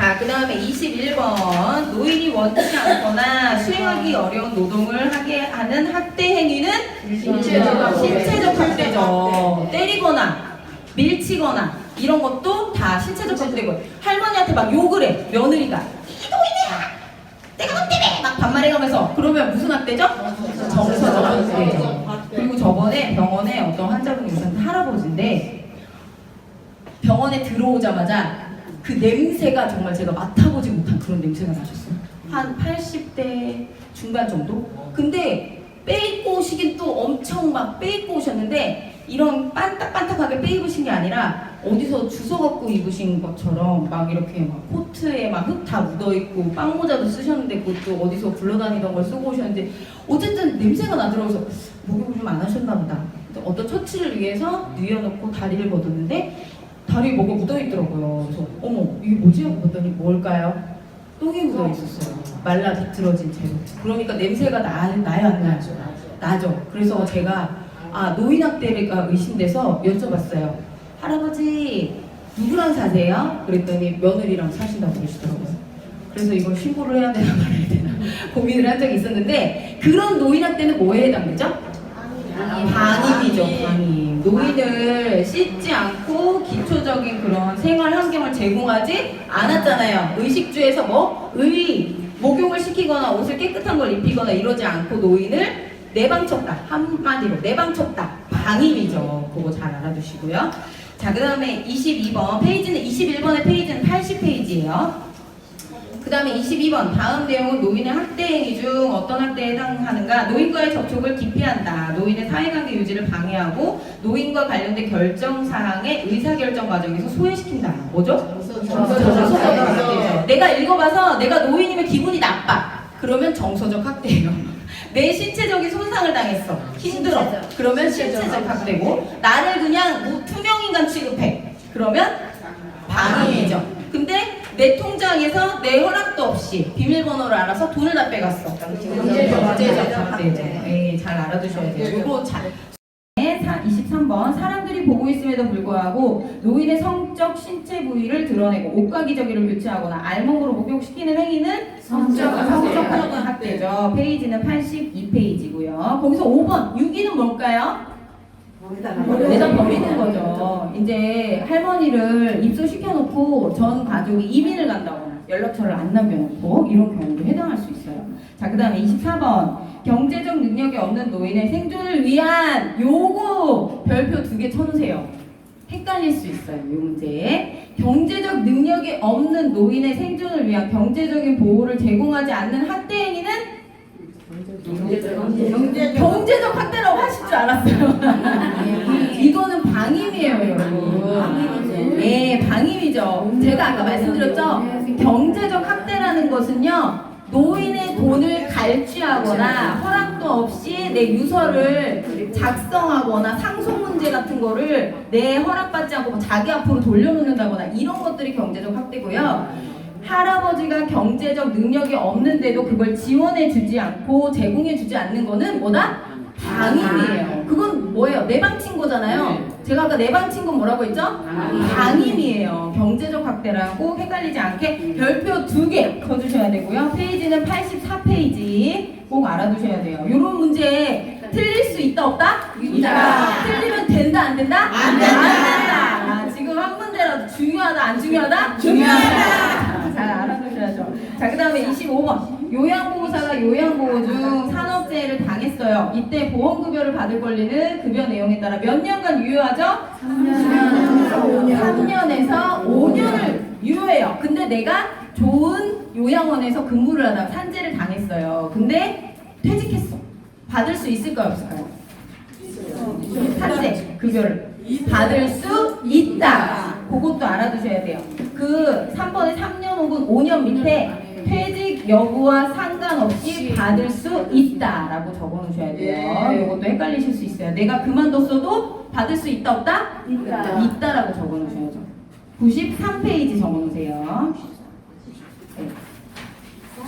자, 그 다음에 21번. 노인이 원치 않거나 수행하기 어려운 노동을 하게 하는 학대 행위는 신체적 학대죠. 때리거나 밀치거나 이런 것도 다 신체적 학대고, 할머니한테 막 욕을 해, 며느리가. 이 노인이야! 내가 너 때문에! 막 반말해가면서. 그러면 무슨 학대죠? 정서적 학대죠. 그리고 저번에 병원에 어떤 환자분이 오셨는데, 할아버지인데 병원에 들어오자마자 그 냄새가 정말 제가 맡아보지 못한 그런 냄새가 나셨어요. 한 80대 중반 정도? 근데 빼입고 오시긴 또 엄청 막 빼입고 오셨는데, 이런 반딱반딱하게 빼입으신 게 아니라 어디서 주워갖고 입으신 것처럼 막 이렇게 막 코트에 막 흙 다 묻어있고, 빵모자도 쓰셨는데 그것도 어디서 굴러다니던 걸 쓰고 오셨는데, 어쨌든 냄새가 나더라고서 목욕을 좀 안 하셨나 보다. 어떤 처치를 위해서 뉘어놓고 다리를 걷었는데 다리에 뭐가 묻어있더라고요. 그래서 어머, 이게 뭐지? 하고 봤더니 뭘까요? 똥이 묻어있었어요. 말라 비틀어진 채로. 그러니까 냄새가 나요 안 나요? 나죠. 그래서 제가 노인학대가 의심돼서 여쭤봤어요. 할아버지 누구랑 사세요? 그랬더니 며느리랑 사신다고 그러시더라고요. 그래서 이걸 신고를 해야 되나 말아야 되나 고민을 한 적이 있었는데, 그런 노인학대는 뭐에 해당되죠? 방임이죠. 방임. 노인을 씻지 않고 기초적인 그런 생활 환경을 제공하지 않았잖아요. 의식주에서 목욕을 시키거나 옷을 깨끗한 걸 입히거나 이러지 않고 노인을 내방쳤다. 한마디로 내방쳤다. 방임이죠. 그거 잘 알아두시고요. 자, 그 다음에 22번 페이지는, 21번의 페이지는 80페이지예요. 그 다음에 22번 다음 내용은 노인의 학대 행위 중 어떤 학대에 해당하는가? 노인과의 접촉을 기피한다. 노인의 사회관계 유지를 방해하고 노인과 관련된 결정사항의 의사결정 과정에서 소외시킨다. 뭐죠? 정서적 학대죠. 내가 읽어봐서 내가 노인이면 기분이 나빠. 그러면 정서적 학대예요. 내 신체적인 손상을 당했어. 힘들어. 그러면 신체적 학대고, 나를 그냥 투명인간 취급해. 그러면 방임이죠. 근데 내 통장에서 내 허락도 없이 비밀번호를 알아서 돈을 다 빼갔어. 경제적 학대죠. 네, 잘 알아두셔야 돼요. 요거 잘. 23번 사람들이 보고 있음에도 불구하고 노인의 성적 신체 부위를 드러내고 옷과 기저귀를 교체하거나 알몸으로 목욕시키는 행위는 성적 학대죠. 페이지는 82페이지고요. 거기서 5번 유기는 뭘까요? 내다 버리는 거죠. 이제 할머니를 입소시켜놓고 전 가족이 이민을 간다거나 연락처를 안 남겨놓고 이런 경우도 해당할 수 있어요. 자, 그 다음에 24번 경제적 능력이 없는 노인의 생존을 위한 요거 별표 2개 쳐놓으세요. 헷갈릴 수 있어요. 이 문제. 경제적 능력이 없는 노인의 생존을 위한 경제적인 보호를 제공하지 않는 학대 행위는 경제적 학대라고 하실 줄 알았어요. 이거는 방임이에요, 여러분. 네, 방임이죠. 제가 아까 말씀드렸죠. 경제적 학대라는 것은요, 노인의 돈을 갈취하거나 허락도 없이 내 유서를 작성하거나 상속 문제 같은 거를 내 허락받지 않고 자기 앞으로 돌려놓는다거나 이런 것들이 경제적 학대고요. 할아버지가 경제적 능력이 없는데도 그걸 지원해주지 않고 제공해주지 않는 거는 뭐다? 방임이에요. 그건 뭐예요? 내방친 거잖아요. 제가 아까 내방친 건 뭐라고 했죠? 방임이에요. 경제적 학대라고 헷갈리지 않게 별표 2개 쳐주셔야 되고요. 페이지는 84페이지 꼭 알아두셔야 돼요. 이런 문제 틀릴 수 있다 없다? 있다. 틀리면 된다 안 된다? 안 된다. 지금 한 문제라도 중요하다 안 중요하다? 중요하다. 잘 알아두셔야죠. 자, 그 다음에 25번 요양보호사가 요양보호 중 산업재해를 당했어요. 이때 보험급여를 받을 권리는 급여 내용에 따라 몇 년간 유효하죠? 3년에서 5년을 유효해요. 근데 내가 좋은 요양원에서 근무를 하다가 산재를 당했어요. 근데 퇴직했어. 받을 수 있을까요? 없을까요? 산재 급여를 받을 수 있다. 그것도 알아두셔야 돼요. 그 3번에 3년 혹은 5년 밑에 퇴직 여부와 상관없이 받을 수 있다라고 적어놓으셔야 돼요. 이것도 헷갈리실 수 있어요. 내가 그만뒀어도 받을 수 있다 없다? 있다라고 적어놓으셔야죠. 93페이지 적어놓으세요. 네.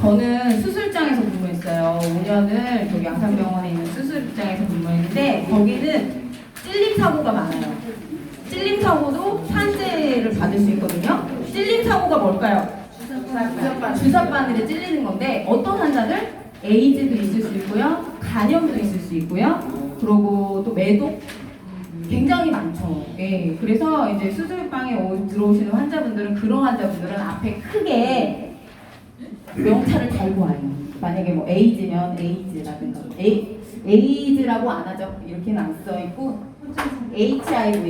저는 수술장에서 근무했어요. 5년을 저기 양산병원에 있는 수술장에서 근무했는데 거기는 찔림 사고가 많아요. 찔림 사고도 산재를 받을 수 있거든요. 찔림 사고가 뭘까요? 주사 바늘에 찔리는 건데 어떤 환자들? 에이즈도 있을 수 있고요, 간염도 있을 수 있고요, 그리고 또 매독 굉장히 많죠. 예, 그래서 이제 수술방에 들어오시는 환자분들은 그런 환자분들은 앞에 크게 명찰을 달고 와요. 만약에 뭐 에이즈면 에이즈라든가 에이즈라고 안 하죠. 이렇게는 안 써 있고 HIV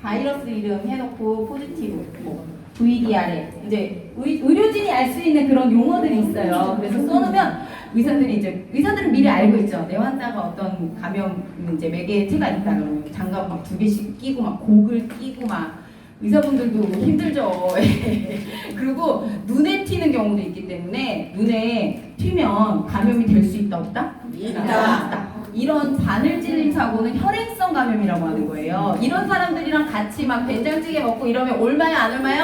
바이러스 이름 해놓고 포지티브 뭐 VDR에 이제 의료진이 알 수 있는 그런 용어들이 있어요. 그래서 써놓으면 의사들은 미리 알고 있죠. 내 환자가 어떤 감염 이제 매개체가 있다 그러면 장갑 막 2개씩 끼고 막 고글 끼고 막 의사분들도 힘들죠. 그리고 눈에 튀는 경우도 있기 때문에 눈에 튀면 감염이 될 수 있다 없다? 있다. 이런 바늘 찔림 사고는 혈행성 감염이라고 하는 거예요. 이런 사람들이랑 같이 막 된장찌개 먹고 이러면 올마요 안 올마요?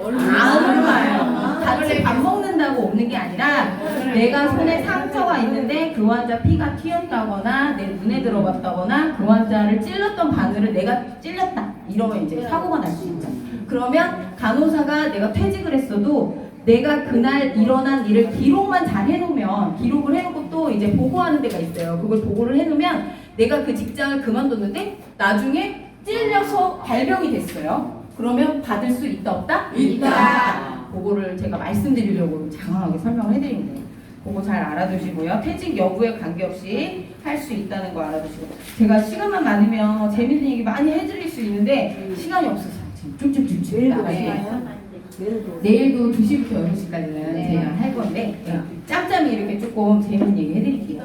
안 올마요. 같이 밥 먹는다고 없는 게 아니라 내가 손에 상처가 있는데 그 환자 피가 튀었다거나 내 눈에 들어갔다거나 그 환자를 찔렀던 바늘을 내가 찔렸다 이러면 이제 사고가 날 수 있죠. 그러면 간호사가 내가 퇴직을 했어도 내가 그날 일어난 일을 기록만 잘 해놓으면 기록을 해놓고 또 이제 보고하는 데가 있어요. 그걸 보고를 해놓으면 내가 그 직장을 그만뒀는데 나중에 찔려서 발병이 됐어요. 그러면 받을 수 있다 없다? 있다. 그거를 제가 말씀드리려고 장황하게 설명을 해드린 거예요. 그거 잘 알아두시고요. 퇴직 여부에 관계없이 할 수 있다는 거 알아두시고 제가 시간만 많으면 재밌는 얘기 많이 해드릴 수 있는데 시간이 없어서 지금 쭉쭉쭉 나가요. 내일도 2시부터 6시까지는 제가 할 건데 짬짬이 이렇게 조금 재밌는 얘기 해드릴게요.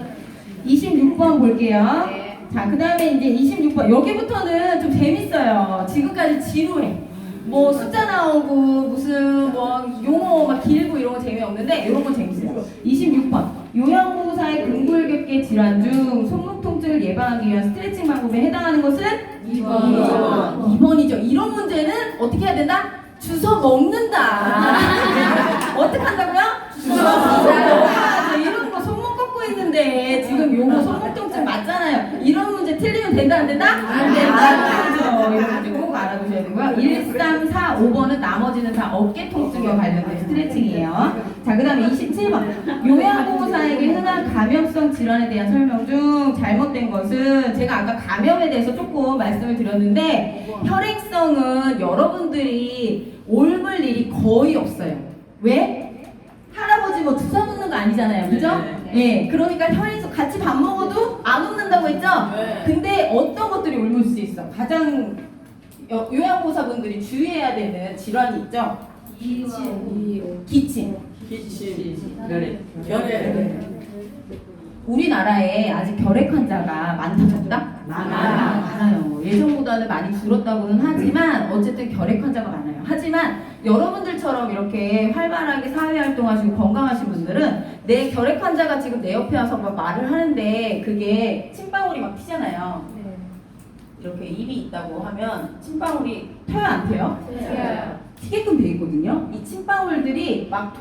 26번 볼게요. 자, 그 다음에 이제 26번 여기부터는 좀 재밌어요. 지금까지 지루해. 뭐 숫자 나오고 무슨 뭐 용어 막 길고 이런 거 재미없는데 이런 건 재밌어요. 26번 요양보호사의 근골격계 질환 중 손목 통증을 예방하기 위한 스트레칭 방법에 해당하는 것은 2번. 2번이죠. 이런 문제는 어떻게 해야 된다? 주워 먹는다. 어떻게 한다고요? 주워 먹어야죠. 이런 거 손목 꺾고 있는데 지금 요거 손목 통증 맞잖아요. 이런 문제 틀리면 된다 안 된다? 안 된다. 이런 문제 꼭 알아두셔야 되고요. 1, 3, 4, 5번은 나머지는 다 어깨 통증과 관련된 스트레칭이에요. 자, 그 다음에 27번 요양보호사에게 흔한 감염성 질환에 대한 설명 중 잘못된 것은 제가 아까 감염에 대해서 조금 말씀을 드렸는데 혈행성은 여러분들이 옮을 일이 거의 없어요. 왜? 할아버지 뭐 주사 놓는 거 아니잖아요. 그죠? 네. 그러니까 혈행성 같이 밥 먹어도 안 옮는다고 했죠? 근데 어떤 것들이 옮을 수 있어? 가장 요양보호사분들이 주의해야 되는 질환이 있죠? 기침. 결핵. 우리나라에 아직 결핵 환자가 많다 적다? 많아요. 예전보다는 많이 줄었다고는 하지만 어쨌든 결핵 환자가 많아요. 하지만 여러분들처럼 이렇게 활발하게 사회활동하시고 건강하신 분들은 내 결핵 환자가 지금 내 옆에 와서 막 말을 하는데 그게 침방울이 막 튀잖아요. 이렇게 입이 있다고 하면 침방울이 튀어요 안 튀어요? 튀게끔 돼 있거든요. 이 침방울들이 막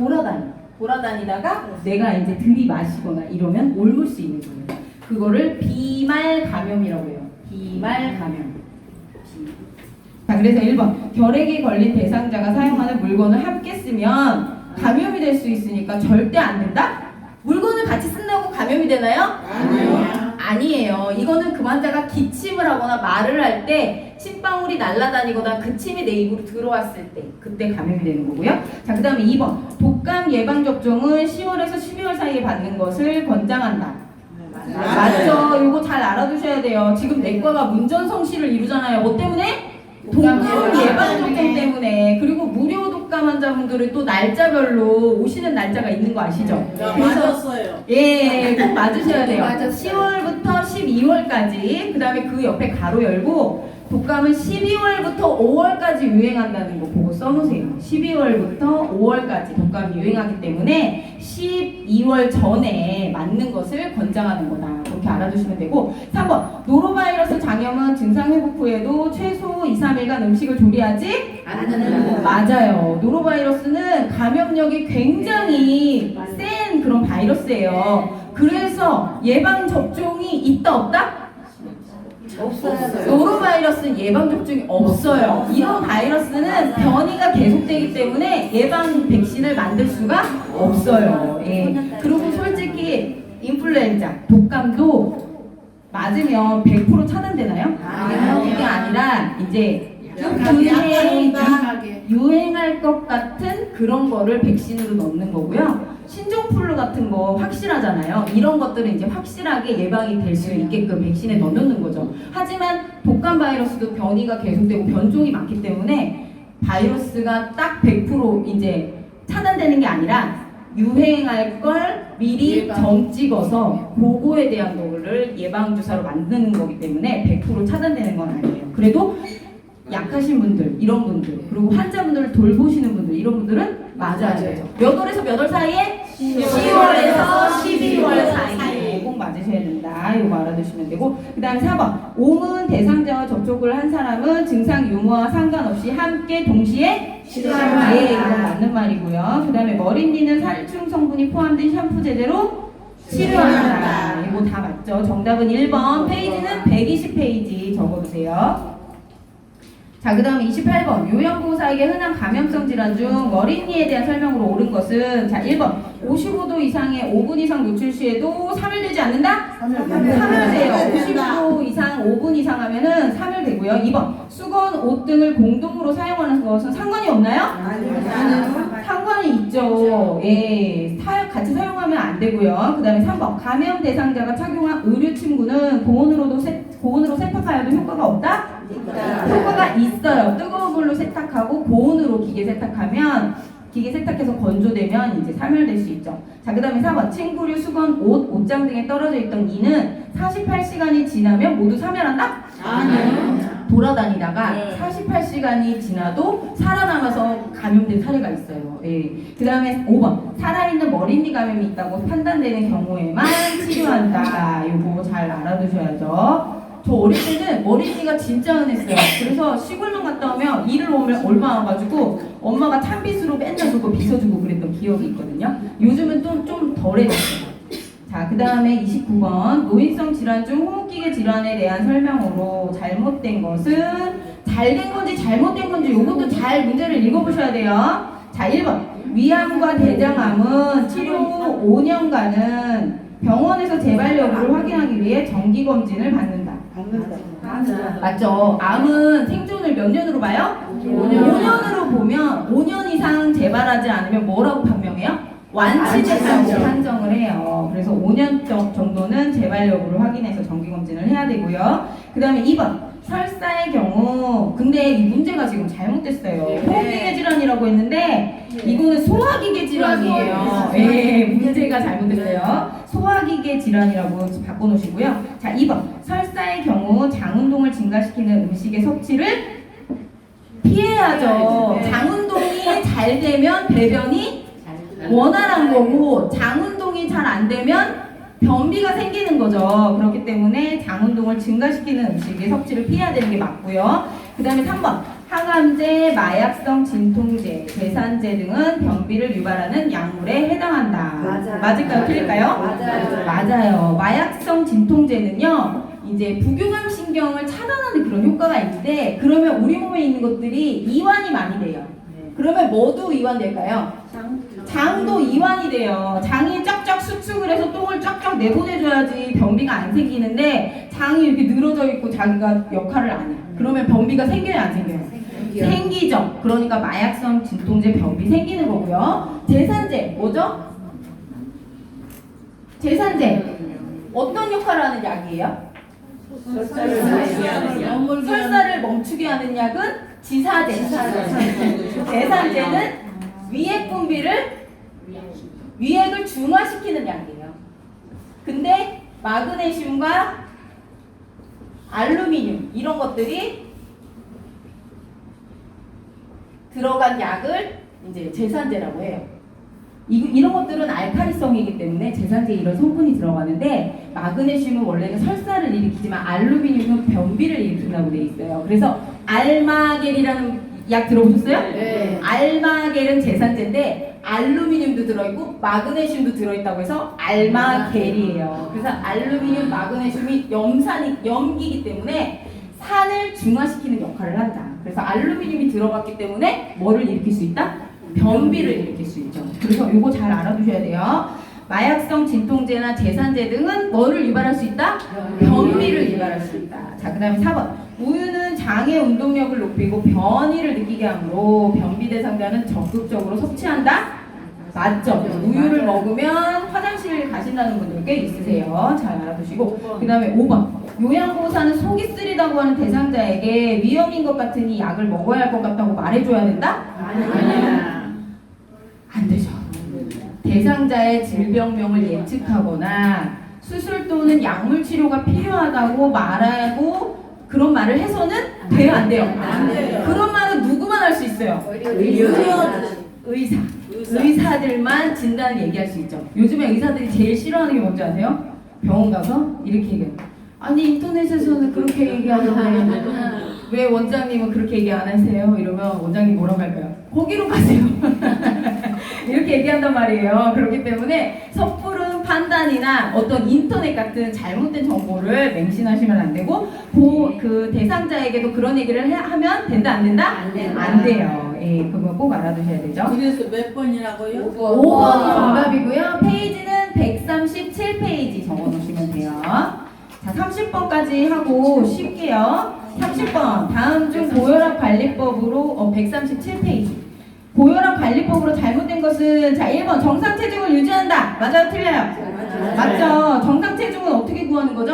돌아다니다가 내가 이제 들이마시거나 이러면 옮을 수 있는 거예요. 그거를 비말 감염이라고 해요. 비말 감염. 자, 그래서 1번 결핵에 걸린 대상자가 사용하는 물건을 함께 쓰면 감염이 될 수 있으니까 절대 안 된다? 물건을 같이 쓴다고 감염이 되나요? 아니에요. 이거는 그 환자가 기침을 하거나 말을 할 때 침방울이 날아다니거나 그 침이 내 입으로 들어왔을 때 그때 감염이 되는 거고요. 자, 그 다음에 2번 독감 예방접종은 10월에서 12월 사이에 받는 것을 권장한다. 맞죠? 이거 잘 알아두셔야 돼요. 지금 내과가 문전성시를 이루잖아요. 뭐 때문에? 독감 예방접종 때문에. 그리고 무료 독감 환자분들은 또 날짜별로 오시는 날짜가 있는 거 아시죠? 맞았어요. 예, 꼭 맞으셔야 돼요. 10월부터 12월까지. 그 다음에 그 옆에 가로 열고 독감은 12월부터 5월까지 유행한다는 거 보고 써놓으세요. 12월부터 5월까지 독감이 유행하기 때문에 12월 전에 맞는 것을 권장하는 거다. 그렇게 알아두시면 되고 3번 노로바이러스 장염은 증상 회복 후에도 최소 2, 3일간 음식을 조리하지 않는다. 맞아요. 노로바이러스는 감염력이 굉장히 센 그런 바이러스예요. 그래서 예방접종이 있다 없다? 없어요. 노로바이러스는 예방접종이 없어요. 이런 바이러스는 변이가 계속되기 때문에 예방 백신 만들 수가 없어요. 예. 그리고 솔직히 인플루엔자, 독감도 맞으면 100% 차단되나요? 그게 아니라 이제 유행할 것 같은 그런 거를 백신으로 넣는 거고요. 신종플루 같은 거 확실하잖아요. 이런 것들은 이제 확실하게 예방이 될 수 있게끔 백신에 넣는 거죠. 하지만 독감 바이러스도 변이가 계속되고 변종이 많기 때문에 바이러스가 딱 100% 이제 차단되는 게 아니라 유행할 걸 미리 점 찍어서 그거에 대한 거를 예방주사로 만드는 거기 때문에 100% 차단되는 건 아니에요. 그래도 약하신 분들, 이런 분들, 그리고 환자분들을 돌보시는 분들, 이런 분들은 맞아야 되죠. 몇 월에서 몇 월 사이에? 10월에서 12월 사이에 꼭 맞으셔야 된다. 이거 알아두시면 되고, 그 다음에 4번 옹은 대상자와 접촉을 한 사람은 증상 유무와 상관없이 함께 동시에 치료한다. 예, 이건 맞는 말이고요. 그 다음에 머리띠는 살충 성분이 포함된 샴푸 제대로 치료한다. 이거 다 맞죠? 정답은 1번. 페이지는 120페이지 적어주세요. 자, 그 다음에 28번 요양보호사에게 흔한 감염성 질환 중 머리띠에 대한 설명으로 옳은 것은, 자, 1번 55도 이상의 5분 이상 노출 시에도 사멸되지 않는다? 사멸돼요. 55도 이상 5분 이상 하면은 사멸되고요. 2번 수건, 옷 등을 공동으로 사용하는 것은 상관이 없나요? 아니요. 상관이 있죠. 예, 같이 사용하면 안 되고요. 그 다음에 3번 감염 대상자가 착용한 의류 침구는 고온으로 세탁하여도 효과가 없다? 효과가 있어요. 뜨거운 물로 세탁하고 고온으로 기계 세탁하면, 기계 세탁해서 건조되면 이제 사멸될 수 있죠. 자, 그 다음에 4번 침구류, 수건, 옷장 등에 떨어져 있던 이는 48시간이 지나면 모두 사멸한다? 아니요. 돌아다니다가 48시간이 지나도 살아남아서 감염된 사례가 있어요. 예. 그 다음에 5번 살아있는 머리띠 감염이 있다고 판단되는 경우에만 치료한다. 이거 잘 알아두셔야죠. 저 어릴 때는 머리띠가 진짜 흔했어요. 그래서 시골만 갔다 오면 일을 얼마 와가지고 엄마가 찬빗으로 맨날 그거 빗어주고 그랬던 기억이 있거든요. 요즘은 좀 덜해졌어요. 자, 그 다음에 29번 노인성 질환 중 호흡기계 질환에 대한 설명으로 잘못된 것은, 잘된 건지 잘못된 건지 이것도 잘 문제를 읽어보셔야 돼요. 자, 1번 위암과 대장암은 치료 후 5년간은 병원에서 재발 여부를 확인하기 위해 정기검진을 받는다. 맞죠? 암은 생존을 몇 년으로 봐요? 5년으로 보면 5년 이상 재발하지 않으면 뭐라고 판명해요? 완치됐다고 판정을 해요. 그래서 5년 정도는 재발 여부를 확인해서 정기검진을 해야 되고요. 그 다음에 2번 설사의 경우, 근데 이 문제가 지금 잘못됐어요. 호흡기계 질환이라고 했는데 이거는 소화기계 질환이에요. 네, 문제가 잘못됐어요. 소화기계 질환이라고 바꿔놓으시고요. 자, 2번 설사의 경우 장운동을 증가시키는 음식의 섭취를 피해야죠. 장운동이 잘 되면 배변이 원활한 거고, 장운동이 잘 안 되면 변비가 생기는 거죠. 그렇기 때문에 장운동을 증가시키는 음식의 섭취를 피해야 되는 게 맞고요. 그 다음에 3번 항암제, 마약성 진통제, 제산제 등은 변비를 유발하는 약물에 해당한다. 맞을까요? 틀릴까요? 맞아요. 마약성 진통제는요, 이제 부교감 신경을 차단하는 그런 효과가 있는데, 그러면 우리 몸에 있는 것들이 이완이 많이 돼요. 그러면 뭐도 이완될까요? 장도 이완이 돼요. 장이 쫙쫙 수축을 해서 똥을 쫙쫙 내보내줘야지 변비가 안 생기는데, 장이 이렇게 늘어져 있고 자기가 역할을 안 해요. 그러면 변비가 생겨요, 안 생겨요? 생기죠. 그러니까 마약성 진통제 변비 생기는 거고요. 제산제 뭐죠? 제산제 어떤 역할을 하는 약이에요? 설사를 멈추게 하는 약은 지사제. 제산제는 위액을 중화시키는 약이에요. 근데 마그네슘과 알루미늄 이런 것들이 들어간 약을 이제 제산제라고 해요. 이런 것들은 알칼리성이기 때문에 제산제에 이런 성분이 들어가는데, 마그네슘은 원래는 설사를 일으키지만 알루미늄은 변비를 일으킨다고 돼 있어요. 그래서 알마겔이라는 약 들어보셨어요? 네. 알마겔은 제산제인데 알루미늄도 들어있고 마그네슘도 들어있다고 해서 알마겔이에요. 그래서 알루미늄, 마그네슘이 염기이기 때문에 산을 중화시키는 역할을 한다. 그래서 알루미늄이 들어갔기 때문에 뭐를 일으킬 수 있다? 변비를 일으킬 수 있죠. 그래서 요거 잘 알아두셔야 돼요. 마약성 진통제나 제산제 등은 뭐를 유발할 수 있다? 변비를 유발할 수 있다. 자, 그 다음에 4번. 우유는 장의 운동력을 높이고 변이를 느끼게 하므로 변비 대상자는 적극적으로 섭취한다? 맞죠? 우유를 먹으면 화장실 가신다는 분들 꽤 있으세요. 잘 알아두시고. 그 다음에 5번. 요양보호사는 속이 쓰리다고 하는 대상자에게 위험인 것 같으니 약을 먹어야 할 것 같다고 말해줘야 된다? 아니야. 안 되죠. 대상자의 질병명을 예측하거나 수술 또는 약물 치료가 필요하다고 말하고 그런 말을 해서는 돼요, 안 돼요? 안 돼요. 그런 말은 누구만 할 수 있어요? 의사들만 진단을 얘기할 수 있죠. 요즘에 의사들이 제일 싫어하는 게 뭔지 아세요? 병원 가서 이렇게 얘기해요. 아니 인터넷에서는 그렇게 얘기하는데 왜 원장님은 그렇게 얘기 안 하세요? 이러면 원장님 뭐라고 할까요? 거기로 가세요. 이렇게 얘기한단 말이에요. 그렇기 때문에 섣부른 판단이나 어떤 인터넷 같은 잘못된 정보를 맹신하시면 안 되고 그 대상자에게도 그런 얘기를 하면 된다 안 된다? 안 돼요. 예, 그거 꼭 알아두셔야 되죠. 그래서 몇 번이라고요? 5번이 정답이고요. 페이지는 137페이지 적어놓으시면 돼요. 자, 30번까지 하고 쉴게요. 30번. 다음 중 고혈압 관리법으로 137페이지. 고혈압 관리법으로 잘못된 것은 자 1번 정상 체중을 유지한다. 맞아요? 틀려요? 맞죠? 정상 체중은 어떻게 구하는 거죠?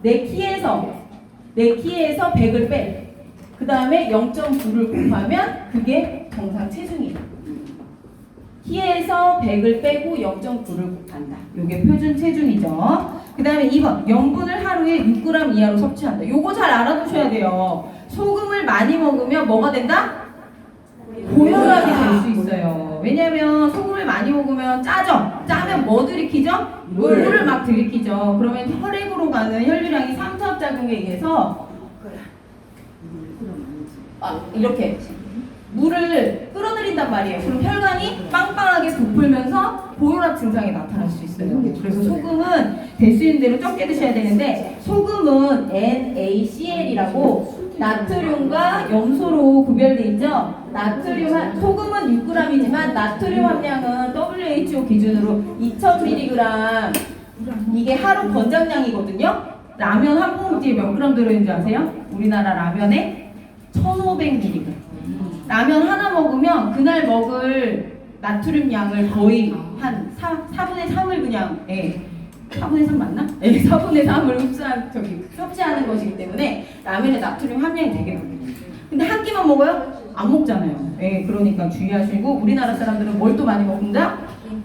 내 키에서 100을 빼. 그 다음에 0.9를 곱하면 그게 정상 체중이에요. 키에서 100을 빼고 0.9를 곱한다. 이게 표준 체중이죠. 그 다음에 2번 염분을 하루에 6g 이하로 섭취한다. 요거 잘 알아두셔야 돼요. 소금을 많이 먹으면 뭐가 된다? 고혈압이 될 수 있어요. 왜냐면 소금을 많이 먹으면 짜죠? 짜면 뭐 들이키죠? 물을 막 들이키죠. 그러면 혈액으로 가는 혈류량이 삼투압작용에 의해서 이렇게 물을 끌어들인단 말이에요. 그럼 혈관이 빵빵하게 부풀면서 고혈압 증상이 나타날 수 있어요. 그래서 소금은 될 수 있는 대로 적게 드셔야 되는데 소금은 NaCl이라고 나트륨과 염소로 구별돼 있죠. 소금은 6g이지만 나트륨 함량은 WHO 기준으로 2000mg 이게 하루 권장량이거든요. 라면 한 봉지에 몇 g 들어있는지 아세요? 우리나라 라면에 1500mg. 라면 하나 먹으면 그날 먹을 나트륨 양을 거의 한 4분의 3을 그냥 4분의 3 맞나? 4분의 3을 섭취하는 것이기 때문에 라면의 나트륨 함량이 되게 높아요. 근데 한 끼만 먹어요? 안 먹잖아요. 그러니까 주의하시고 우리나라 사람들은 뭘 또 많이 먹는다?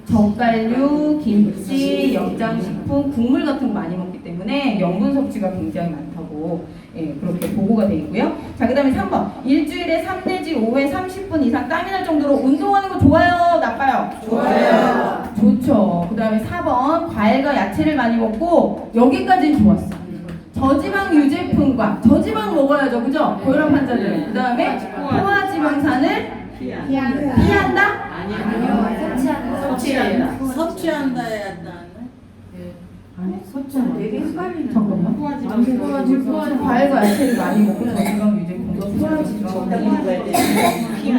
젓갈류, 김치, 영장식품, 국물 같은 거 많이 먹기 때문에 염분 섭취가 굉장히 많다고 그렇게 보고가 되어 있고요. 자, 그 다음에 3번. 일주일에 3 내지 5회 30분 이상 땀이 날 정도로 운동하는 거 좋아요? 나빠요? 좋아요. 좋죠. 그 다음에 4번. 과일과 야채를 많이 먹고 여기까지는 좋았어. 저지방 유제품과 저지방 먹어야죠. 그죠? 고혈압 환자들. 그 다음에 포화지방산을 피한다? 아니요. 섭취한다 해야 한다. 아니, 섭취는 되게 헷갈리는 잠깐만. 과일과 야채를 많이 먹고 저지방 유제품과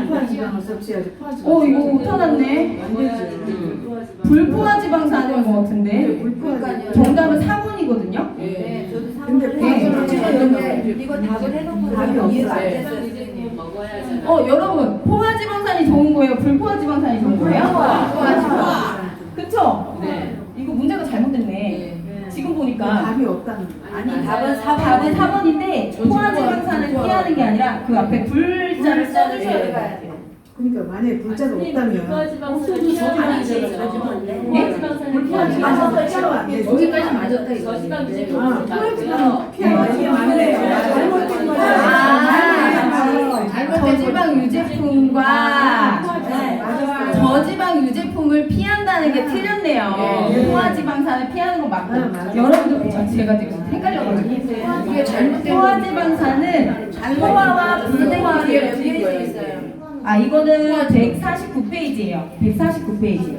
포화지방을 섭취해야지. 이거 못하났네. 불포화지방산인 것 같은데. 정답은 4번이거든요. 네, 저도 근데 이거 답을 해놓고 답이 없어요. 여러분, 포화지방산이 좋은 거예요? 불포화지방산이 좋은 거예요? 포화지방. 그쵸? 네. 이거 문제가 잘못됐네. 지금 보니까 답이 없다는 거. 아니 답은 4번인데 포화지방산을 피하는 게 아니라 그 앞에 불자를 써주셔야 돼요. 그러니까 만약에 불자가 없다면 여기까지 맞았다 이거. 저지방 유제품과 저지방 유제품을 피한다는 게 틀렸네요. 포화지방산을 피하는 거 맞고 여러분들 제가 지금 헷갈렸거든요. 이게 잘못된 포화지방산은 포화와 불포화를 연결해 있어요. 이거는 149페이지예요. 149페이지.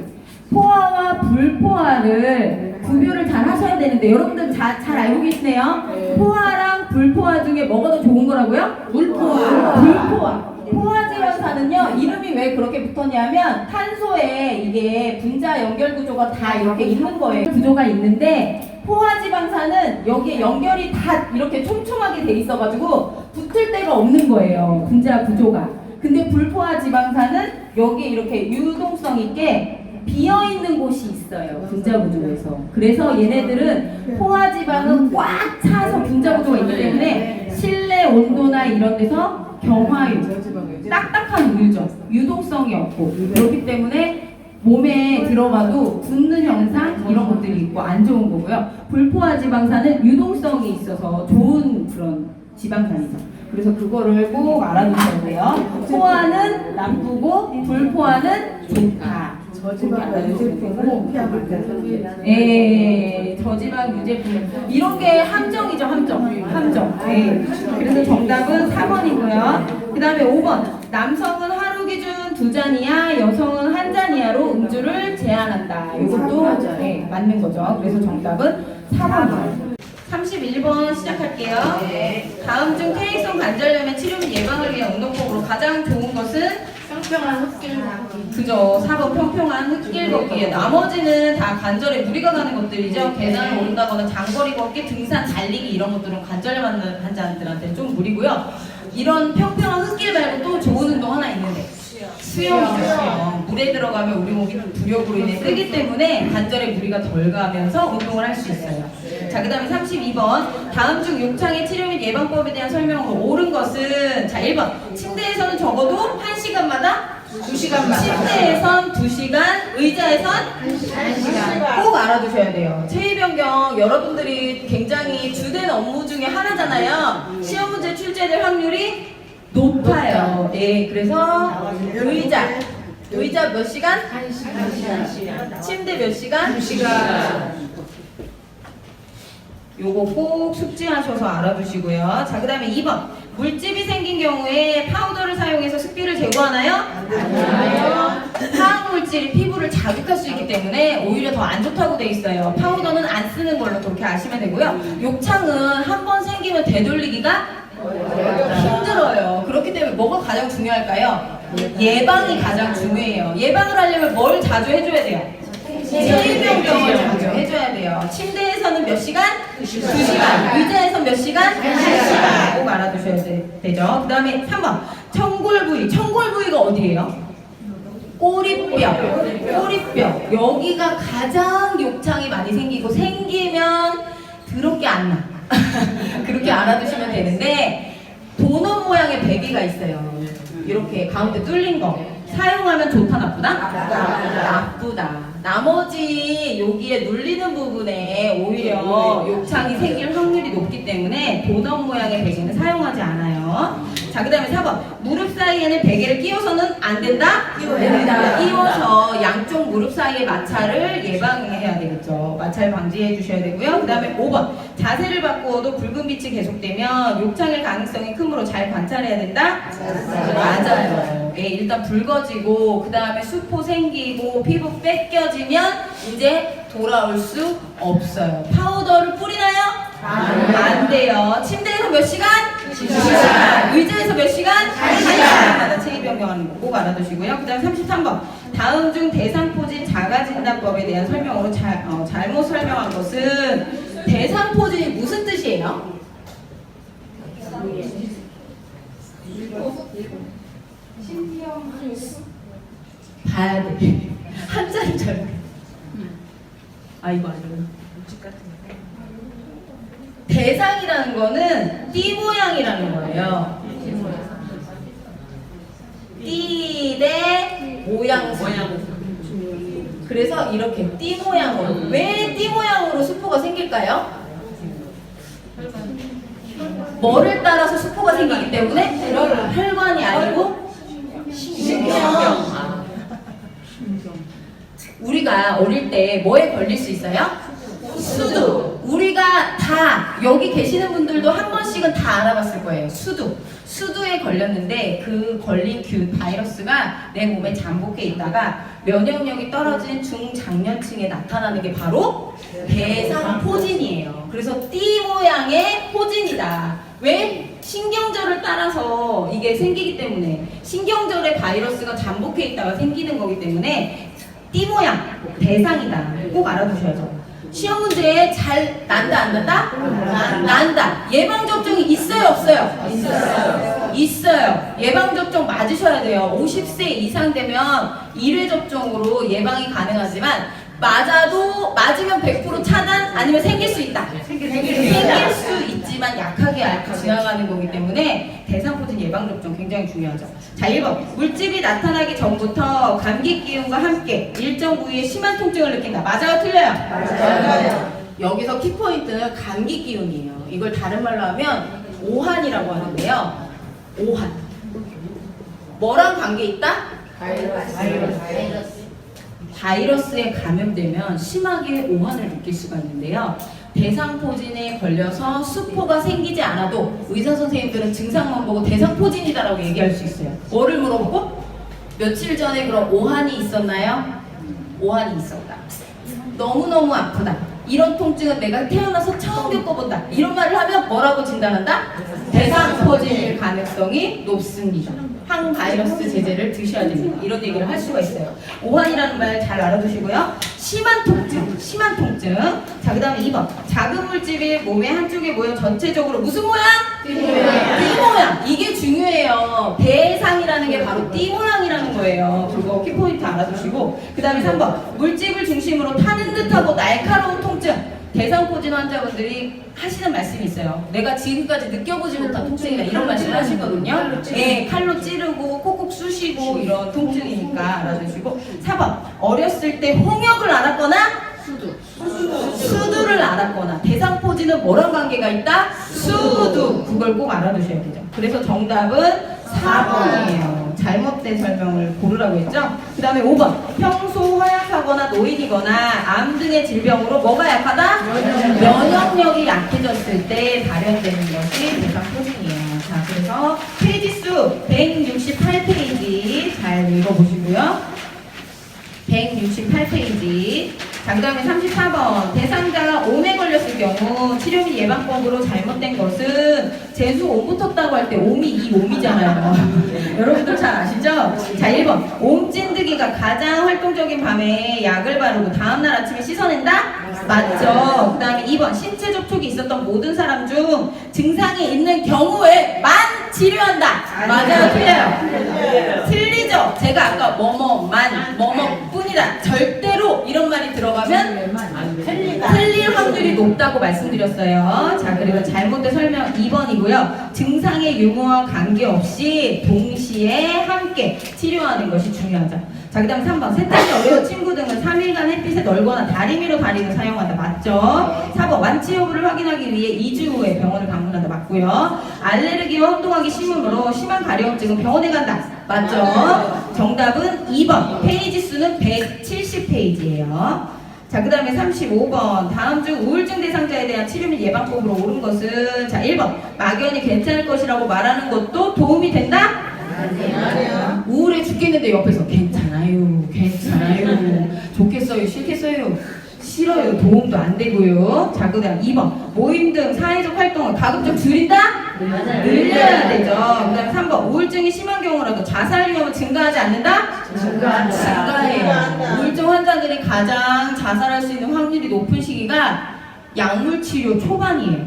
포화와 불포화를 구별을 잘 하셔야 되는데 여러분들 잘 알고 계시네요. 포화랑 불포화 중에 뭐가 더 좋은 거라고요? 불포화. 포화지방산은요, 이름이 왜 그렇게 붙었냐면 탄소에 이게 분자 연결 구조가 다 이렇게 있는 거예요. 구조가 있는데 포화지방산은 여기에 연결이 다 이렇게 촘촘하게 돼 있어가지고 붙을 데가 없는 거예요. 분자 구조가. 근데 불포화지방산은 여기에 이렇게 유동성 있게 비어있는 곳이 있어요. 분자 구조에서. 그래서 얘네들은 포화지방은 꽉 차서 분자 구조가 있기 때문에 실내 온도나 이런 데서 경화유, 딱딱한 우유죠. 유동성이 없고 그렇기 때문에 몸에 들어가도 붓는 현상 이런 것들이 있고 안 좋은 거고요. 불포화지방산은 유동성이 있어서 좋은 그런 지방산이죠. 그래서 그거를 꼭 알아두셔야 돼요. 포화는 나쁘고 불포화는 좋다. 저지방 유제품을 피하면 되는 예, 저지방 유제품 이런 게 함정이죠, 함정. 예. 그래서 정답은 4번이고요. 그 다음에 5번 남성은 하루 기준 2잔 이하, 여성은 1잔 이하로 음주를 제한한다. 이것도 예, 맞는 거죠. 그래서 정답은 4번이죠. 31번 시작할게요. 다음 중 퇴행성 관절염의 치료 및 예방을 위한 운동법으로 가장 좋은 것은 평평한 흙길 걷기. 그죠. 4번 평평한 흙길 걷기에 나머지는 다 관절에 무리가 가는 것들이죠. 계단을 오른다거나 장거리 걷기, 등산, 달리기 이런 것들은 관절염 환자들한테 좀 무리고요. 이런 평평한 흙길 말고 또 좋은 운동 하나 있는데 수영이죠. 수영. 물에 들어가면 우리 몸이 부력으로 인해 뜨기 때문에 관절에 무리가 덜 가면서 운동을 할 수 있어요. 자, 그 다음에 32번 다음 중 욕창의 치료 및 예방법에 대한 설명으로 옳은 것은 자 1번 침대에서는 적어도 1시간마다 2시간마다 침대에선 2시간, 의자에선 1시간 꼭 알아두셔야 돼요. 체위 변경 여러분들이 굉장히 주된 업무 중에 하나잖아요. 시험 문제 출제될 확률이 높아요. 네, 그래서 의자 몇 시간? 1시간. 침대 몇 시간? 2시간. 요거 꼭 숙지하셔서 알아두시고요. 자, 그 다음에 2번. 물집이 생긴 경우에 파우더를 사용해서 습기를 제거하나요? 아니요. 화학물질이 피부를 자극할 수 있기 때문에 오히려 더 안 좋다고 돼 있어요. 파우더는 안 쓰는 걸로 그렇게 아시면 되고요. 욕창은 한 번 생기면 되돌리기가 힘들어요. 그렇기 때문에 뭐가 가장 중요할까요? 예방이 가장 중요해요. 예방을 하려면 뭘 자주 해줘야 돼요? 체위 변경을 자주 해줘야 돼요. 침대에서는 몇 시간? 2시간. 의자에서 몇 시간? 1시간. 꼭 알아두셔야 되죠. 그 다음에 3번. 청골 부위. 청골 부위가 어디예요? 꼬리뼈. 여기가 가장 욕창이 많이 생기고 생기면 더럽게 안 나. 그렇게 알아두시면 되는데 도넛 모양의 베개가 있어요. 이렇게 가운데 뚫린 거. 사용하면 좋다 나쁘다? 나쁘다. 나머지 여기에 눌리는 부분에 오히려 욕창이 생길 확률이 높기 때문에 도넛 모양의 베개는 사용하지 않아요. 자, 그 다음에 4번. 무릎 사이에는 베개를 끼워서는 안 된다? 끼워서 양쪽 무릎 사이의 마찰을 예방해야 되겠죠. 마찰 방지해 주셔야 되고요. 그 다음에 5번. 자세를 바꾸어도 붉은 빛이 계속되면 욕창일 가능성이 크므로 잘 관찰해야 된다? 맞아요. 예, 일단 붉어지고 그 다음에 수포 생기고 피부 뺏겨지면 이제 돌아올 수 없어요. 파우더를 뿌리나요? 안 돼요. 침대에서 몇 시간? 2시간. 의자에서 몇 시간? 1시간마다 체위 변경하는 거 꼭 알아두시고요. 그 다음 33번. 다음 중 대상포진 자가진단법에 대한 설명으로 잘못 설명한 것은 대상포진이 무슨 뜻이에요? 봐야 돼. 한자를 잘. 이거 아니에요. 대상이라는 거는 띠 모양이라는 거예요. 띠 대 모양수. 그래서 이렇게 띠 모양으로. 왜 띠 모양으로 수포가 생길까요? 뭐를 따라서 수포가 생기기 때문에 혈관이 아니고 신경. 우리가 어릴 때 뭐에 걸릴 수 있어요? 수두. 우리가 다 여기 계시는 분들도 한 번씩은 다 알아봤을 거예요. 수두에 걸렸는데 그 걸린 바이러스가 내 몸에 잠복해 있다가 면역력이 떨어진 중장년층에 나타나는 게 바로 대상포진이에요. 그래서 띠 모양의 포진이다. 왜? 신경절을 따라서 이게 생기기 때문에 신경절에 바이러스가 잠복해 있다가 생기는 거기 때문에 띠 모양 대상이다. 꼭 알아두셔야죠. 시험 문제에 잘 난다 안 난다? 난다. 예방접종이 있어요 없어요? 있어요. 예방접종 맞으셔야 돼요. 50세 이상 되면 1회 접종으로 예방이 가능하지만 맞으면 100% 차단 아니면 생길 수 있다. 생길 수 있지만 약하게 앓고 지나가는 거기 때문에 대상포진 예방접종 굉장히 중요하죠. 자, 1번. 물집이 나타나기 전부터 감기 기운과 함께 일정 부위에 심한 통증을 느낀다. 맞아요? 틀려요? 맞아요. 여기서 키포인트는 감기 기운이에요. 이걸 다른 말로 하면 오한이라고 하는데요. 오한. 뭐랑 관계 있다? 바이러스에 감염되면 심하게 오한을 느낄 수가 있는데요. 대상포진에 걸려서 수포가 생기지 않아도 의사 선생님들은 증상만 보고 대상포진이다라고 얘기할 수 있어요. 뭐를 물어보고? 며칠 전에 그럼 오한이 있었나요? 오한이 있었다. 너무너무 아프다. 이런 통증은 내가 태어나서 처음 겪어본다. 이런 말을 하면 뭐라고 진단한다? 대상포진일 가능성이 높습니다. 항바이러스 제제를 드셔야 됩니다. 이런 얘기를 할 수가 있어요. 오한이라는 말 잘 알아두시고요. 심한 통증. 자, 그 다음에 2번. 작은 물집이 몸의 한쪽에 모여 전체적으로 무슨 모양? 띠 모양. 이게 중요해요. 대상이라는 게 바로 띠 모양이라는 거예요. 그거 키포인트 알아두시고. 그 다음에 3번. 물집을 중심으로 타는 듯하고 날카로운 통증. 대상포진 환자분들이 하시는 말씀이 있어요. 내가 지금까지 느껴보지 못한 통증이다. 이런 말씀을 하시거든요. 네, 칼로 찌르고 콕콕 쑤시고 이런 통증이니까 알아주시고. 4번. 어렸을 때 홍역을 앓았거나 수두를 앓았거나. 대상포진은 뭐랑 관계가 있다? 수두. 그걸 꼭 알아두셔야 되죠. 그래서 정답은 4번이에요. 잘못된 설명을 고르라고 했죠? 그 다음에 5번. 평소 허약하거나 노인이거나 암 등의 질병으로 뭐가 약하다? 면역력이 약해졌을 때 발현되는 것이 대상포진이에요. 자, 그래서 페이지 수 168페이지 잘 읽어보시고요. 168페이지. 자, 그 다음에 34번. 대상자가 옴에 걸렸을 경우 치료 및 예방법으로 잘못된 것은 재수 옴 붙었다고 할 때 옴이 이 옴이잖아요. 여러분들 잘 아시죠? 자, 1번. 옴 찐드기가 가장 활동적인 밤에 약을 바르고 다음날 아침에 씻어낸다? 맞죠. 그 다음에 2번. 신체 접촉이 있었던 모든 사람 중 증상이 있는 경우에만 치료한다. 맞아요? 틀려요? 틀리죠? 제가 아까 뭐뭐만, 뭐뭐뿐이다. 절대로 이런 말이 들어가면 틀릴 확률이 높다고 말씀드렸어요. 자, 그리고 잘못된 설명 2번이고요. 증상의 유무와 관계없이 동시에 함께 치료하는 것이 중요하죠. 자, 그 다음 3번. 세탁이 어려운 친구 등은 3일간 햇빛에 널거나 다리미로 다리를 사용한다. 맞죠? 4번. 완치 여부를 확인하기 위해 2주 후에 병원을 방문한다. 맞고요. 알레르기와 혼동하기 심으로 심한 가려움증은 병원에 간다. 맞죠? 정답은 2번. 페이지 수는 170페이지예요. 자, 그 다음에 35번. 다음 중 우울증 대상자에 대한 치료 및 예방법으로 옳은 것은 자, 1번. 막연히 괜찮을 것이라고 말하는 것도 도움이 된다? 아니요. 우울해 죽겠는데 옆에서 괜찮아요. 좋겠어요. 싫겠어요. 싫어요. 도움도 안 되고요. 자, 그 다음 2번. 모임 등 사회적 활동을 가급적 줄인다? 늘려야 되죠. 그 다음 3번. 우울증이 심한 경우라도 자살 위험은 증가하지 않는다? 증가해요. 우울증 환자들이 가장 자살할 수 있는 확률이 높은 시기가 약물 치료 초반이에요.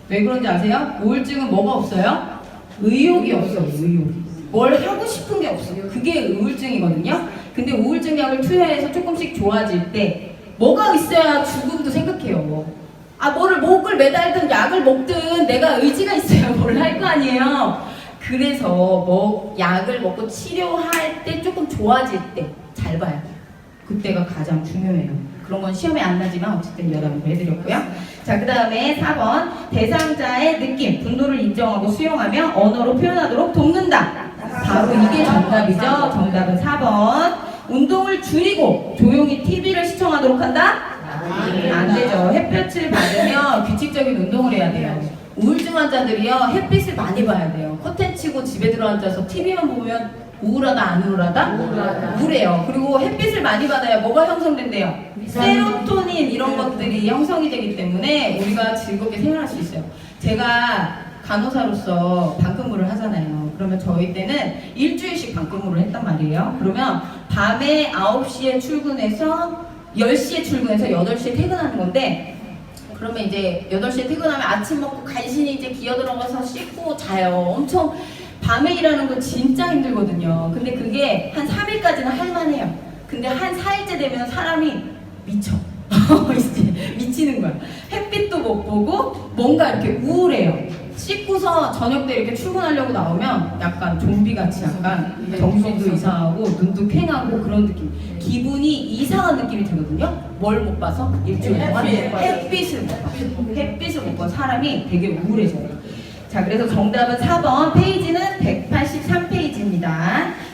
왜 그런지 아세요? 우울증은 뭐가 없어요? 의욕이 없어요. 뭘 하고 싶은 게 없어요. 그게 우울증이거든요. 근데 우울증 약을 투여해서 조금씩 좋아질 때 뭐가 있어야 죽음도 생각해요. 아, 목을 매달든 약을 먹든 내가 의지가 있어야 뭘 할 거 아니에요. 그래서 약을 먹고 치료할 때 조금 좋아질 때 잘 봐야 돼요. 그때가 가장 중요해요. 그런 건 시험에 안 나지만 어쨌든 여담을 해드렸고요. 자, 그 다음에 4번. 대상자의 느낌, 분노를 인정하고 수용하며 언어로 표현하도록 돕는다. 바로 이게 정답이죠. 정답은 4번. 운동을 줄이고 조용히 TV를 시청하도록 한다? 안 되죠. 햇볕을 받으며 규칙적인 운동을 해야 돼요. 우울증 환자들이요, 햇빛을 많이 봐야 돼요. 커튼 치고 집에 들어 앉아서 TV만 보면 우울하다, 안 우울하다? 우울해요. 그리고 햇빛을 많이 받아야 뭐가 형성된대요? 세로토닌 이런 것들이 형성이 되기 때문에 우리가 즐겁게 생활할 수 있어요. 제가 간호사로서 방근무를 하잖아요. 그러면 저희 때는 일주일씩 방근무를 했단 말이에요. 그러면 밤에 9시에 출근해서 10시에 출근해서 8시에 퇴근하는 건데, 그러면 이제 8시에 퇴근하면 아침 먹고 간신히 이제 기어 들어가서 씻고 자요. 엄청 밤에 일하는 거 진짜 힘들거든요. 근데 그게 한 3일까지는 할만해요. 근데 한 4일째 되면 사람이 미쳐. 이제 미치는 거야. 햇빛도 못 보고 뭔가 이렇게 우울해요. 씻고서 저녁 때 이렇게 출근하려고 나오면 약간 좀비같이 약간 정신도 이상하고 눈도 퀭하고 그런 느낌. 기분이 이상한 느낌이 들거든요. 뭘 못 봐서? 일주일 동안 햇빛을 못 봐. 햇빛을 못 봐. 사람이 되게 우울해져요. 자, 그래서 정답은 4번, 페이지는 183페이지입니다.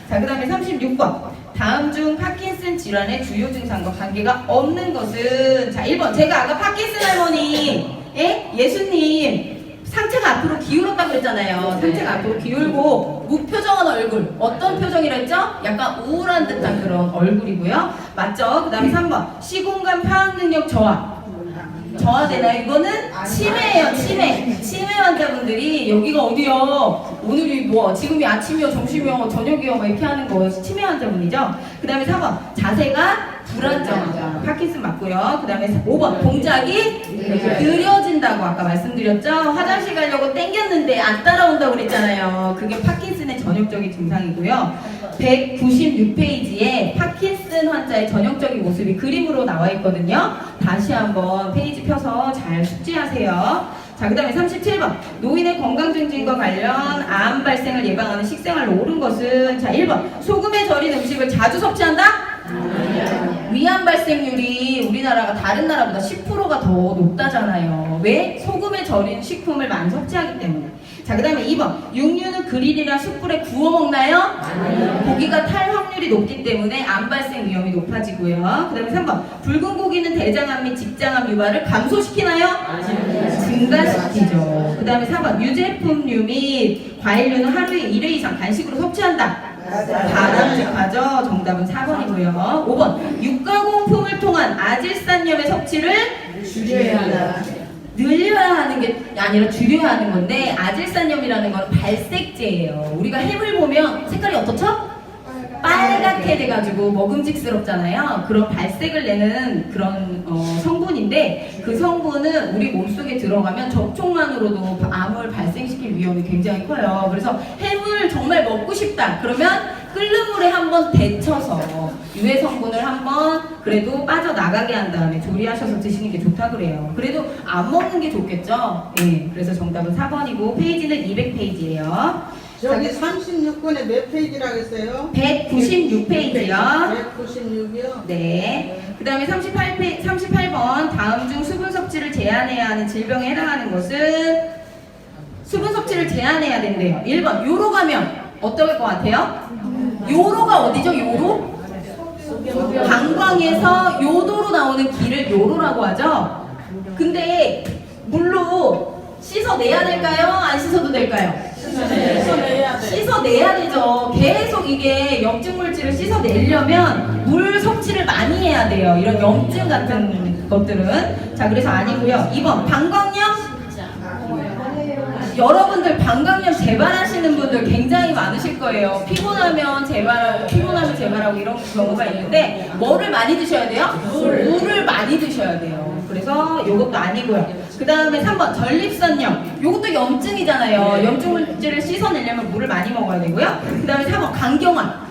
자, 그 다음에 36번. 다음 중 파킨슨 질환의 주요 증상과 관계가 없는 것은? 자, 1번. 제가 아까 파킨슨 할머니, 예수님, 상체가 앞으로 기울었다고 그랬잖아요. 상체가 앞으로 기울고 무표정한 얼굴. 어떤 표정이라 했죠? 약간 우울한 듯한 그런 얼굴이고요. 맞죠? 그 다음에 3번. 시공간 파악 능력 저하. 저하되나요? 이거는 치매예요. 치매 환자분들이 여기가 어디요? 오늘이 뭐 지금이 아침이요, 점심이요, 저녁이요 막 이렇게 하는 거 치매 환자분이죠. 그 다음에 4번 자세가 불안정하다. 파킨슨 맞고요. 그 다음에 5번 동작이 느려진다고 아까 말씀드렸죠. 화장실 가려고 땡겼는데 안 따라온다고 그랬잖아요. 그게 파킨슨의 전형적인 증상이고요. 196페이지에 파킨슨 환자의 전형적인 모습이 그림으로 나와 있거든요. 다시 한번 페이지 펴서 잘 숙지하세요. 자, 그 다음에 37번. 노인의 건강증진과 관련 암 발생을 예방하는 식생활로 옳은 것은? 자, 1번. 소금에 절인 음식을 자주 섭취한다? 위암 발생률이 우리나라가 다른 나라보다 10%가 더 높다잖아요. 왜? 소금에 절인 식품을 많이 섭취하기 때문에. 자, 그 다음에 2번. 육류는 그릴이나 숯불에 구워 먹나요? 아니요. 고기가 탈 확률이 높기 때문에 암 발생 위험이 높아지고요. 그 다음에 3번. 붉은 고기는 대장암 및 직장암 유발을 감소시키나요? 아니요. 증가시키죠. 그 다음에 4번. 유제품류 및 과일류는 하루에 1회 이상 간식으로 섭취한다. 바람직하죠. 정답은 4번이고요. 5번. 육가공품을 통한 아질산염의 섭취를 줄여야 한다. 늘려야 하는 게 아니라 줄여야 하는 건데, 아질산염이라는 건 발색제예요. 우리가 햄을 보면 색깔이 어떻죠? 빨갛게 돼가지고 먹음직스럽잖아요. 그런 발색을 내는 그런 성분인데, 그 성분은 우리 몸속에 들어가면 접촉만으로도 암을 발생시킬 위험이 굉장히 커요. 그래서 햄을 정말 먹고 싶다 그러면 끓는 물에 한번 데쳐서 유해 성분을 한번 그래도 빠져나가게 한 다음에 조리하셔서 드시는 게 좋다 그래요. 그래도 안 먹는 게 좋겠죠? 예. 그래서 정답은 4번이고 페이지는 200페이지예요. 저기 36번에 몇 페이지라고 했어요? 196페이지요. 196이요? 네. 그 다음에 38번. 다음 중 수분 섭취를 제한해야 하는 질병에 해당하는 것은? 수분 섭취를 제한해야 된대요. 1번. 요로 가면 어떨 것 같아요? 요로가 어디죠? 요로? 방광에서 요도로 나오는 길을 요로라고 하죠? 근데 물로 씻어내야 될까요? 안 씻어도 될까요? 씻어내야 되죠. 계속 이게 염증 물질을 씻어내려면 물 섭취를 많이 해야 돼요. 이런 염증 같은 것들은. 자, 그래서 아니고요. 2번 방광염. 여러분들 방광염 재발하시는 분들 굉장히 많으실 거예요. 피곤하면 재발하고 이런 경우가 있는데, 뭐를 많이 드셔야 돼요? 물을 많이 드셔야 돼요. 그래서 이것도 아니고요. 그 다음에 3번 전립선염. 이것도 염증이잖아요. 염증 물질을 씻어내려면 물을 많이 먹어야 되고요. 그 다음에 4번 간경화.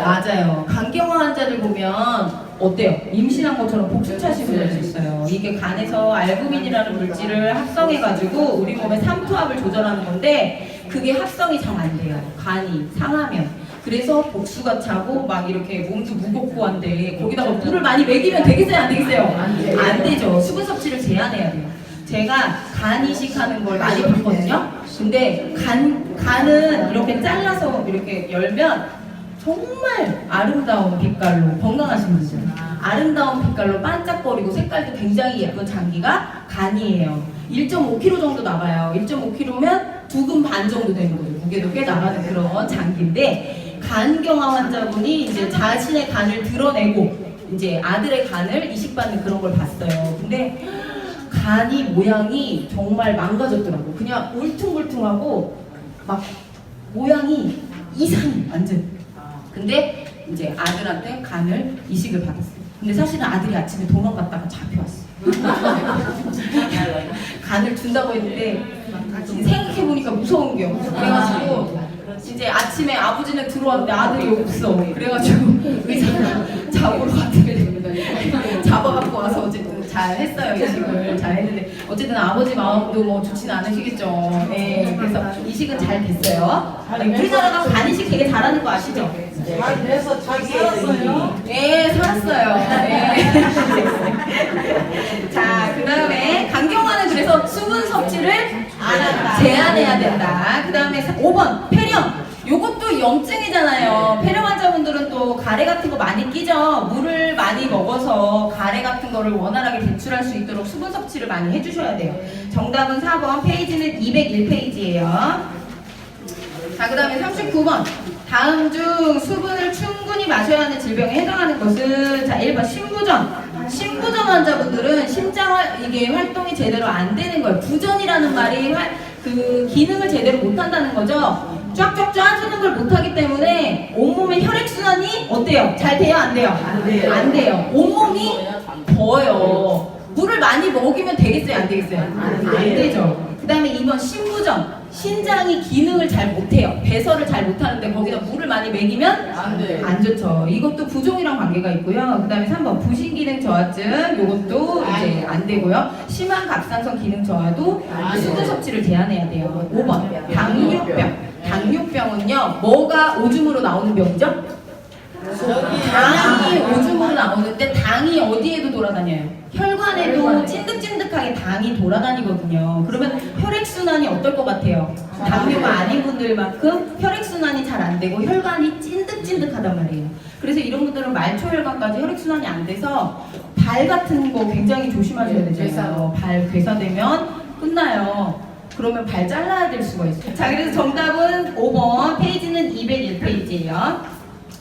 맞아요. 간경화 환자들 보면 어때요? 임신한 것처럼 복수차식을 낼 수 있어요. 이게 간에서 알부민이라는 물질을 합성해가지고 우리 몸의 삼투압을 조절하는 건데, 그게 합성이 잘 안 돼요. 간이 상하면. 그래서 복수가 차고 막 이렇게 몸도 무겁고 한데, 거기다가 물을 많이 먹이면 되겠어요? 안 되겠어요? 안 되죠. 수분 섭취를 제한해야 돼요. 제가 간 이식하는 걸 많이 봤거든요. 근데 간은 이렇게 잘라서 이렇게 열면 정말 아름다운 빛깔로, 건강하신 분들 아름다운 빛깔로 반짝거리고 색깔도 굉장히 예쁜 장기가 간이에요. 1.5kg 정도 나가요. 1.5kg면 2근 반 정도 되는 거죠. 무게도 꽤 나가는 그런 장기인데, 간경화 환자분이 이제 자신의 간을 드러내고 이제 아들의 간을 이식받는 그런 걸 봤어요. 근데 간이 모양이 정말 망가졌더라고. 그냥 울퉁불퉁하고 막 모양이 이상해 완전. 근데 이제 아들한테 간을 이식을 받았어요. 근데 사실은 아들이 아침에 도망갔다가 잡혀왔어. 간을 준다고 했는데 생각해보니까 무서운 게 그래가지고 이제 아침에 아버지는 들어왔는데 아들이 없어. 그래가지고 의사가 잡으러 갔더니 잡아갖고 와서 어쨌든 잘 했어요. 이식을 잘 했는데 어쨌든 아버지 마음도 뭐 좋지는 않으시겠죠. 네, 그래서 이식은 잘 됐어요. 우리나라가 간 이식 되게 잘하는 거 아시죠? 잘 돼서 잘 살았어요. 네, 살았어요. 네. 자, 그 다음에 강경화는 그래서 수분 섭취를 제한해야 된다. 그 다음에 5번 폐렴. 요것도 염증이잖아요. 폐렴 환자분들은 또 가래 같은 거 많이 끼죠. 물을 많이 먹어서 가래 같은 거를 원활하게 배출할 수 있도록 수분 섭취를 많이 해주셔야 돼요. 정답은 4번, 페이지는 201페이지예요. 자, 그 다음에 39번. 다음 중 수분을 충분히 마셔야 하는 질병에 해당하는 것은 자 1번 심부전 환자분들은 심장 이게 활동이 제대로 안 되는 거예요. 부전이라는 말이 그 기능을 제대로 못 한다는 거죠. 쫙쫙 짜주는 걸 못하기 때문에 온몸의 혈액순환이 어때요? 잘 돼요? 안 돼요? 안 돼요. 온몸이 더워요. 물을 많이 먹이면 되겠어요? 안 되겠어요? 안 되죠. 그 다음에 2번 신부전. 신장이 기능을 잘 못해요. 배설을 잘 못하는데 거기다 물을 많이 먹이면 안 좋죠. 이것도 부종이랑 관계가 있고요. 그 다음에 3번 부신기능 저하증. 이것도 이제 안 되고요. 심한 갑상선 기능 저하도 수분 섭취를 제한해야 돼요. 5번 당뇨병. 당뇨병은요 뭐가 오줌으로 나오는 병이죠? 당이 오줌으로 나오는데 당이 어디에도 돌아다녀요? 혈관에도 찐득찐득하게 당이 돌아다니거든요. 그러면 혈액순환이 어떨 것 같아요? 당뇨가 아닌 분들만큼 혈액순환이 잘 안 되고 혈관이 찐득찐득하단 말이에요. 그래서 이런 분들은 말초혈관까지 혈액순환이 안 돼서 발 같은 거 굉장히 조심하셔야 되잖아요. 발 괴사되면 끝나요. 그러면 발 잘라야 될 수가 있어요. 자, 그래서 정답은 5번, 페이지는 201페이지예요.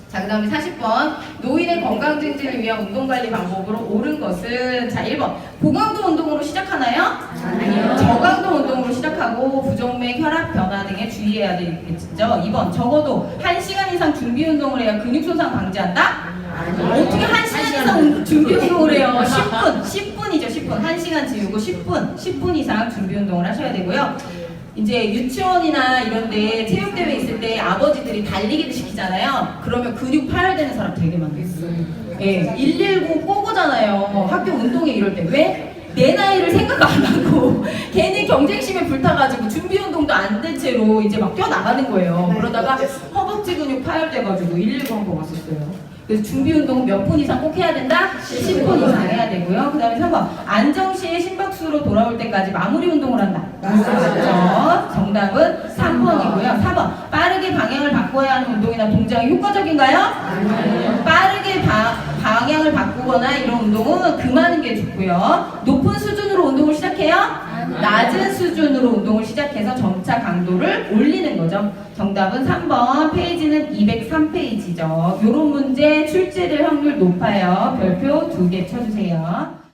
자, 그 다음에 40번 노인의 건강 증진을 위한 운동관리 방법으로 옳은 것은 자 1번 고강도 운동으로 시작하나요? 아니요. 저강도 운동으로 시작하고 부정맥, 혈압 변화 등에 주의해야 되겠죠. 2번 적어도 1시간 이상 준비 운동을 해야 근육 손상 방지한다? 아니요. 어떻게 1시간 이상 준비 운동을 해요? 10분이죠. 10분. 1시간 지우고 10분 이상 준비 운동을 하셔야 되고요. 이제 유치원이나 이런데 체육대회 있을 때 아버지들이 달리기를 시키잖아요. 그러면 근육 파열되는 사람 되게 많아요. 예, 119 꼬고잖아요. 학교 운동회 이럴 때. 왜? 내 나이를 생각 안 하고 괜히 경쟁심에 불타가지고 준비 운동도 안 된 채로 이제 막 뛰어나가는 거예요. 그러다가 허벅지 근육 파열돼가지고 119 한 번 갔었어요. 그래서 준비 운동 몇 분 이상 꼭 해야 된다? 10분 이상 해야 되고요. 그 다음에 3번 안정시에 심박수로 돌아올 때까지 마무리 운동을 한다. 맞죠? 정답은 3번이고요. 4번 빠르게 방향을 바꿔야 하는 운동이나 동작이 효과적인가요? 아니요. 빠르게 방향을 바꾸거나 이런 운동은 금하는 게 좋고요. 높은 수준으로 운동을 시작해요? 낮은 수준으로 운동을 시작해서 점차 강도를 올리는 거죠. 정답은 3번, 페이지는 203페이지죠. 이런 문제 출제될 확률 높아요. 별표 2개 쳐주세요.